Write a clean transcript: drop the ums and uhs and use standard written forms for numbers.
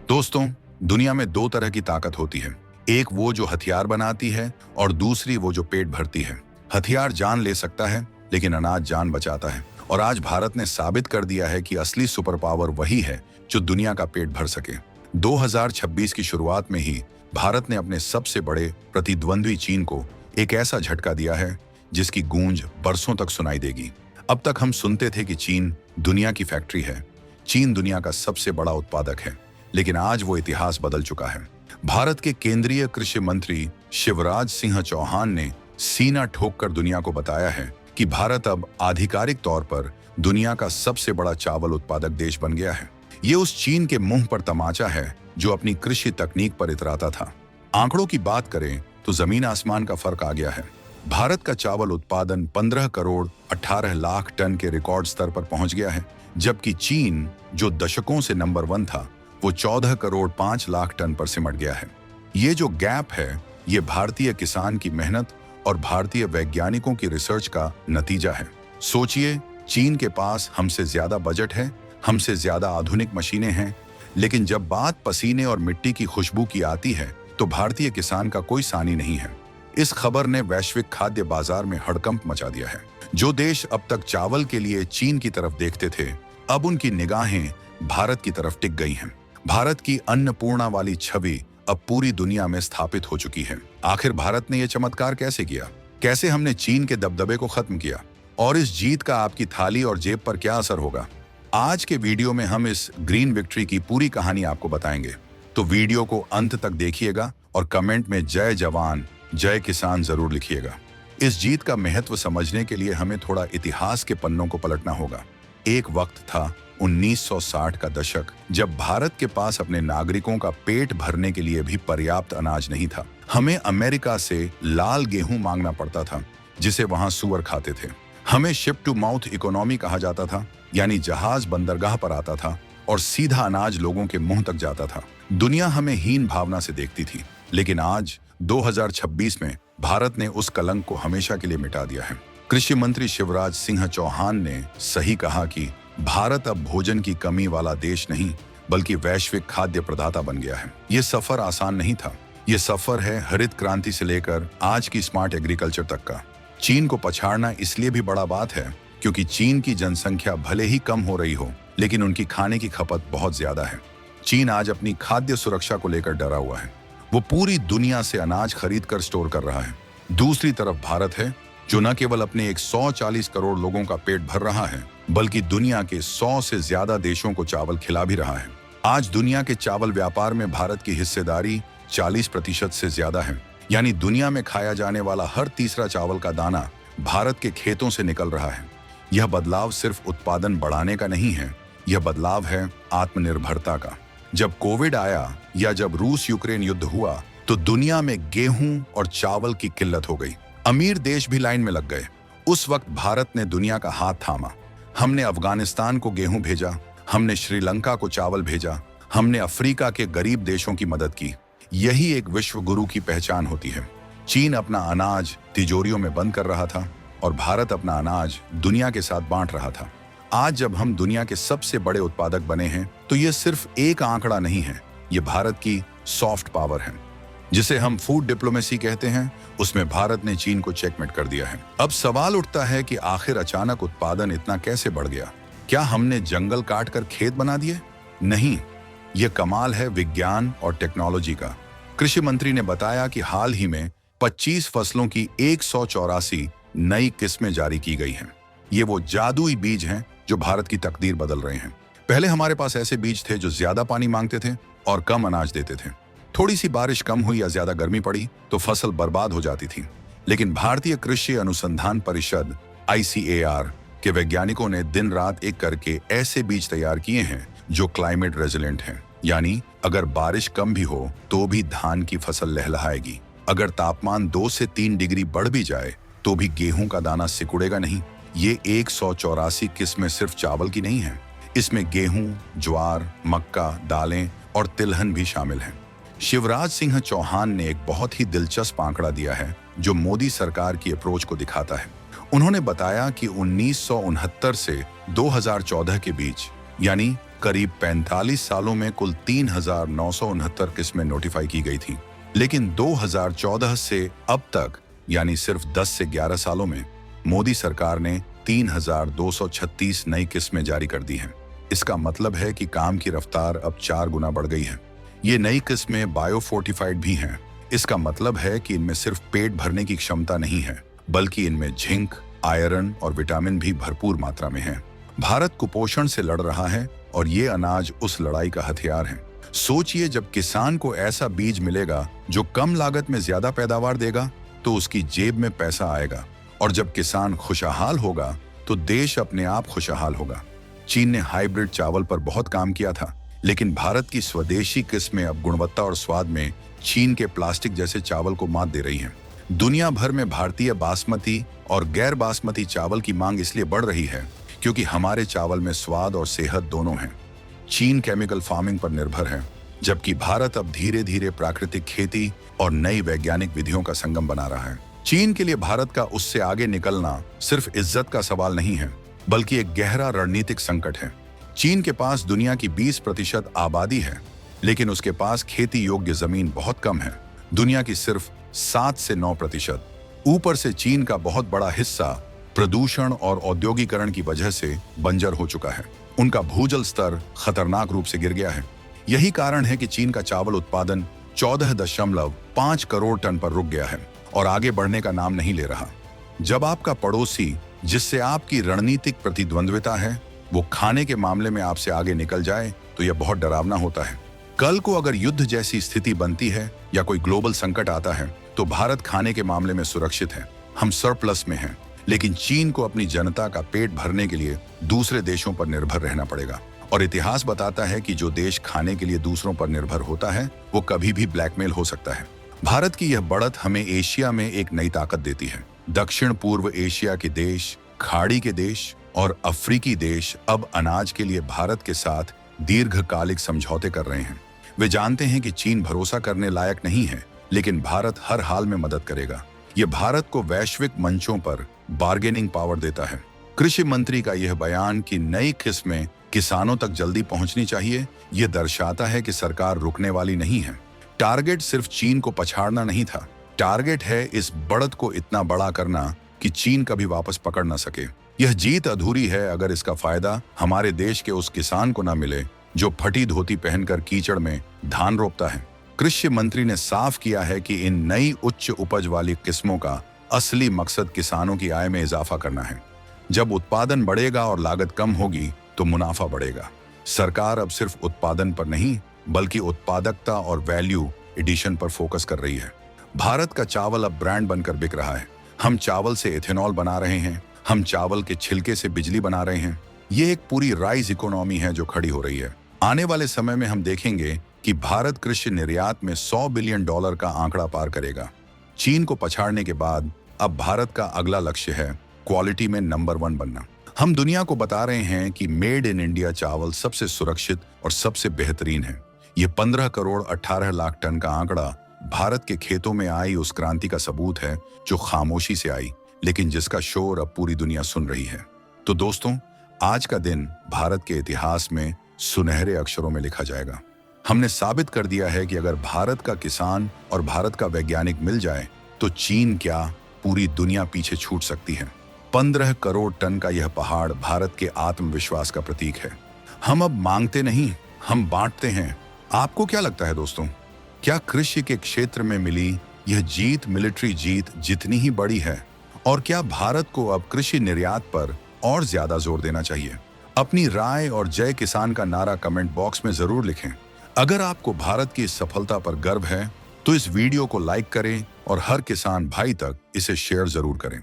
दोस्तों, दुनिया में दो तरह की ताकत होती है। एक वो जो हथियार बनाती है और दूसरी वो जो पेट भरती है। हथियार जान ले सकता है, लेकिन अनाज जान बचाता है। और आज भारत ने साबित कर दिया है कि असली सुपर पावर वही है जो दुनिया का पेट भर सके। 2026 की शुरुआत में ही भारत ने अपने सबसे बड़े प्रतिद्वंद्वी चीन को एक ऐसा झटका दिया है जिसकी गूंज बरसों तक सुनाई देगी। अब तक हम सुनते थे कि चीन दुनिया की फैक्ट्री है, चीन दुनिया का सबसे बड़ा उत्पादक है, लेकिन आज वो इतिहास बदल चुका है। भारत के केंद्रीय कृषि मंत्री शिवराज सिंह चौहान ने सीना ठोककर दुनिया को बताया है कि भारत अब आधिकारिक तौर पर दुनिया का सबसे बड़ा चावल उत्पादक देश बन गया है। ये उस चीन के मुंह पर तमाचा है जो अपनी कृषि तकनीक पर इतराता था। आंकड़ों की बात करें तो जमीन आसमान का फर्क आ गया है। भारत का चावल उत्पादन 15 करोड़ 18 लाख टन के रिकॉर्ड स्तर पर पहुंच गया है, जबकि चीन जो दशकों से नंबर 1 था वो 14 करोड़ 5 लाख टन पर सिमट गया है। ये जो गैप है, ये भारतीय किसान की मेहनत और भारतीय वैज्ञानिकों की रिसर्च का नतीजा है। सोचिए, चीन के पास हमसे ज्यादा बजट है, हमसे ज्यादा आधुनिक मशीनें हैं, लेकिन जब बात पसीने और मिट्टी की खुशबू की आती है तो भारतीय किसान का कोई सानी नहीं है। इस खबर ने वैश्विक खाद्य बाजार में हड़कंप मचा दिया है। जो देश अब तक चावल के लिए चीन की तरफ देखते थे, अब उनकी निगाहें भारत की तरफ टिक गई हैं। भारत की अन्नपूर्णा वाली छवि अब पूरी दुनिया में स्थापित हो चुकी है। आखिर भारत ने यह चमत्कार कैसे किया? कैसे हमने चीन के दबदबे को खत्म किया? और इस जीत का आपकी थाली और जेब पर क्या असर होगा? आज के वीडियो में हम इस ग्रीन विक्ट्री की पूरी कहानी आपको बताएंगे, तो वीडियो को अंत तक देखिएगा और कमेंट में जय जवान जय किसान जरूर लिखिएगा। इस जीत का महत्व समझने के लिए हमें थोड़ा इतिहास के पन्नों को पलटना होगा। एक वक्त था 1960 का दशक, जब भारत के पास अपने नागरिकों का पेट भरने के लिए भी पर्याप्त अनाज नहीं था। हमें अमेरिका से लाल गेहूं मांगना पड़ता था, जिसे वहां सुअर खाते थे। हमें शिप टू माउथ इकोनॉमी कहा जाता था, यानी जहाज बंदरगाह पर आता था और सीधा अनाज लोगों के मुंह तक जाता था। दुनिया हमें हीन भावना से देखती थी, लेकिन आज 2026 में भारत ने उस कलंक को हमेशा के लिए मिटा दिया है। कृषि मंत्री शिवराज सिंह चौहान ने सही कहा कि भारत अब भोजन की कमी वाला देश नहीं, बल्कि वैश्विक खाद्य प्रदाता बन गया है। ये सफर आसान नहीं था। ये सफर है हरित क्रांति से लेकर आज की स्मार्ट एग्रीकल्चर तक का। चीन को पछाड़ना इसलिए भी बड़ा बात है क्योंकि चीन की जनसंख्या भले ही कम हो रही हो, लेकिन उनकी खाने की खपत बहुत ज्यादा है। चीन आज अपनी खाद्य सुरक्षा को लेकर डरा हुआ है। वो पूरी दुनिया से अनाज खरीद कर स्टोर कर रहा है। दूसरी तरफ भारत है, जो न केवल अपने 140 करोड़ लोगों का पेट भर रहा है, बल्कि दुनिया के 100 से ज्यादा देशों को चावल खिला भी रहा है। आज दुनिया के चावल व्यापार में भारत की हिस्सेदारी 40% से ज्यादा है, यानी दुनिया में खाया जाने वाला हर तीसरा चावल का दाना भारत के खेतों से निकल रहा है। यह बदलाव सिर्फ उत्पादन बढ़ाने का नहीं है, यह बदलाव है आत्मनिर्भरता का। जब कोविड आया या जब रूस यूक्रेन युद्ध हुआ, तो दुनिया में गेहूं और चावल की किल्लत हो गई। अमीर देश भी लाइन में लग गए। उस वक्त भारत ने दुनिया का हाथ थामा। हमने अफगानिस्तान को गेहूं भेजा, हमने श्रीलंका को चावल भेजा, हमने अफ्रीका के गरीब देशों की मदद की। यही एक विश्व गुरु की पहचान होती है। चीन अपना अनाज तिजोरियों में बंद कर रहा था और भारत अपना अनाज दुनिया के साथ बांट रहा था। आज जब हम दुनिया के सबसे बड़े उत्पादक बने हैं, तो ये सिर्फ एक आंकड़ा नहीं है, ये भारत की सॉफ्ट पावर है, जिसे हम फूड डिप्लोमेसी कहते हैं। उसमें भारत ने चीन को चेकमेट कर दिया है। अब सवाल उठता है कि आखिर अचानक उत्पादन इतना कैसे बढ़ गया? क्या हमने जंगल काट कर खेत बना दिए? नहीं, यह कमाल है विज्ञान और टेक्नोलॉजी का। कृषि मंत्री ने बताया कि हाल ही में 25 फसलों की 184 नई किस्में जारी की गई हैं। ये वो जादुई बीज हैं जो भारत की तकदीर बदल रहे हैं। पहले हमारे पास ऐसे बीज थे जो ज्यादा पानी मांगते थे और कम अनाज देते थे। थोड़ी सी बारिश कम हुई या ज्यादा गर्मी पड़ी तो फसल बर्बाद हो जाती थी। लेकिन भारतीय कृषि अनुसंधान परिषद ICAR के वैज्ञानिकों ने दिन रात एक करके ऐसे बीज तैयार किए हैं जो क्लाइमेट रेजिलेंट हैं, यानी अगर बारिश कम भी हो तो भी धान की फसल लहलहाएगी। अगर तापमान 2 से 3 डिग्री बढ़ भी जाए तो भी गेहूं का दाना सिकुड़ेगा नहीं। ये 184 किस्में सिर्फ चावल की नहीं है, इसमें गेहूं, ज्वार, मक्का, दालें और तिलहन भी शामिल हैं। शिवराज सिंह चौहान ने एक बहुत ही दिलचस्प आंकड़ा दिया है जो मोदी सरकार की अप्रोच को दिखाता है। उन्होंने बताया कि 1969 से 2014 के बीच, यानी करीब 45 सालों में कुल 3,969 किस्में नोटिफाई की गई थी, लेकिन 2014 से अब तक यानी सिर्फ 10 से 11 सालों में मोदी सरकार ने 3,236 नई किस्में जारी कर दी हैं। इसका मतलब है कि काम की रफ्तार अब 4 गुना बढ़ गई है। ये नई किस्में बायोफोर्टिफाइड भी हैं। इसका मतलब है कि इनमें सिर्फ पेट भरने की क्षमता नहीं है, बल्कि इनमें जिंक, आयरन और विटामिन भी भरपूर मात्रा में है। भारत कुपोषण से लड़ रहा है और ये अनाज उस लड़ाई का हथियार है। सोचिए, जब किसान को ऐसा बीज मिलेगा जो कम लागत में ज्यादा पैदावार देगा तो उसकी जेब में पैसा आएगा, और जब किसान खुशहाल होगा तो देश अपने आप खुशहाल होगा। चीन ने हाइब्रिड चावल पर बहुत काम किया था, लेकिन भारत की स्वदेशी किस्में अब गुणवत्ता और स्वाद में चीन के प्लास्टिक जैसे चावल को मात दे रही हैं। दुनिया भर में भारतीय बासमती और गैर बासमती चावल की मांग इसलिए बढ़ रही है क्योंकि हमारे चावल में स्वाद और सेहत दोनों हैं। चीन केमिकल फार्मिंग पर निर्भर है, जबकि भारत अब धीरे धीरे प्राकृतिक खेती और नई वैज्ञानिक विधियों का संगम बना रहा है। चीन के लिए भारत का उससे आगे निकलना सिर्फ इज्जत का सवाल नहीं है, बल्कि एक गहरा रणनीतिक संकट है। चीन के पास दुनिया की 20% आबादी है, लेकिन उसके पास खेती योग्य जमीन बहुत कम है, दुनिया की सिर्फ 7 से 9%। ऊपर से चीन का बहुत बड़ा हिस्सा प्रदूषण और औद्योगिकरण की वजह से बंजर हो चुका है। उनका भूजल स्तर खतरनाक रूप से गिर गया है। यही कारण है कि चीन का चावल उत्पादन 14.5 करोड़ टन पर रुक गया है और आगे बढ़ने का नाम नहीं ले रहा। जब आपका पड़ोसी, जिससे आपकी रणनीतिक प्रतिद्वंद्विता है, वो खाने के मामले में आपसे आगे निकल जाए तो यह बहुत डरावना होता है। कल को अगर युद्ध जैसी स्थिति बनती है या कोई ग्लोबल संकट आता है तो भारत खाने के मामले में सुरक्षित है, हम सरप्लस में हैं। लेकिन चीन को अपनी जनता का पेट भरने के लिए दूसरे देशों पर निर्भर रहना पड़ेगा, और इतिहास बताता है कि जो देश खाने के लिए दूसरों पर निर्भर होता है वो कभी भी ब्लैकमेल हो सकता है। भारत की यह बढ़त हमें एशिया में एक नई ताकत देती है। दक्षिण पूर्व एशिया के देश, खाड़ी के देश और अफ्रीकी देश अब अनाज के लिए भारत के साथ दीर्घकालिक समझौते कर रहे हैं। वे जानते हैं कि चीन भरोसा करने लायक नहीं है, लेकिन भारत हर हाल में मदद करेगा। ये भारत को वैश्विक मंचों पर बार्गेनिंग पावर देता है। कृषि मंत्री का यह बयान कि नई किस्में किसानों तक जल्दी पहुंचनी चाहिए, यह दर्शाता है कि सरकार रुकने वाली नहीं है। टारगेट सिर्फ चीन को पछाड़ना नहीं था, टारगेट है इस बढ़त को इतना बड़ा करना कि चीन कभी वापस पकड़ न सके। यह जीत अधूरी है अगर इसका फायदा हमारे देश के उस किसान को न मिले जो फटी धोती पहनकर कीचड़ में धान रोपता है। कृषि मंत्री ने साफ किया है कि इन नई उच्च उपज वाली किस्मों का असली मकसद किसानों की आय में इजाफा करना है। जब उत्पादन बढ़ेगा और लागत कम होगी तो मुनाफा बढ़ेगा। सरकार अब सिर्फ उत्पादन पर नहीं, बल्कि उत्पादकता और वैल्यू एडिशन पर फोकस कर रही है। भारत का चावल अब ब्रांड बनकर बिक रहा है। हम चावल से इथेनॉल बना रहे हैं, हम चावल के छिलके से बिजली बना रहे हैं। ये एक पूरी राइज इकोनॉमी है जो खड़ी हो रही है। आने वाले समय में हम देखेंगे कि भारत कृषि निर्यात में $100 बिलियन का आंकड़ा पार करेगा। चीन को पछाड़ने के बाद अब भारत का अगला लक्ष्य है क्वालिटी में नंबर 1 बनना। हम दुनिया को बता रहे हैं कि मेड इन इंडिया चावल सबसे सुरक्षित और सबसे बेहतरीन है। ये 15 करोड़ 18 लाख टन का आंकड़ा भारत के खेतों में आई उस क्रांति का सबूत है जो खामोशी से आई, लेकिन जिसका शोर अब पूरी दुनिया सुन रही है। तो दोस्तों, आज का दिन भारत के इतिहास में सुनहरे अक्षरों में लिखा जाएगा। हमने साबित कर दिया है कि अगर भारत का किसान और भारत का वैज्ञानिक मिल जाए तो चीन क्या, पूरी दुनिया पीछे छूट सकती है। 15 करोड़ टन का यह पहाड़ भारत के आत्मविश्वास का प्रतीक है। हम अब मांगते नहीं, हम बांटते हैं। आपको क्या लगता है दोस्तों, क्या कृषि के क्षेत्र में मिली यह जीत मिलिट्री जीत जितनी ही बड़ी है? और क्या भारत को अब कृषि निर्यात पर और ज्यादा जोर देना चाहिए? अपनी राय और जय किसान का नारा कमेंट बॉक्स में जरूर लिखें। अगर आपको भारत की इस सफलता पर गर्व है तो इस वीडियो को लाइक करें और हर किसान भाई तक इसे शेयर जरूर करें।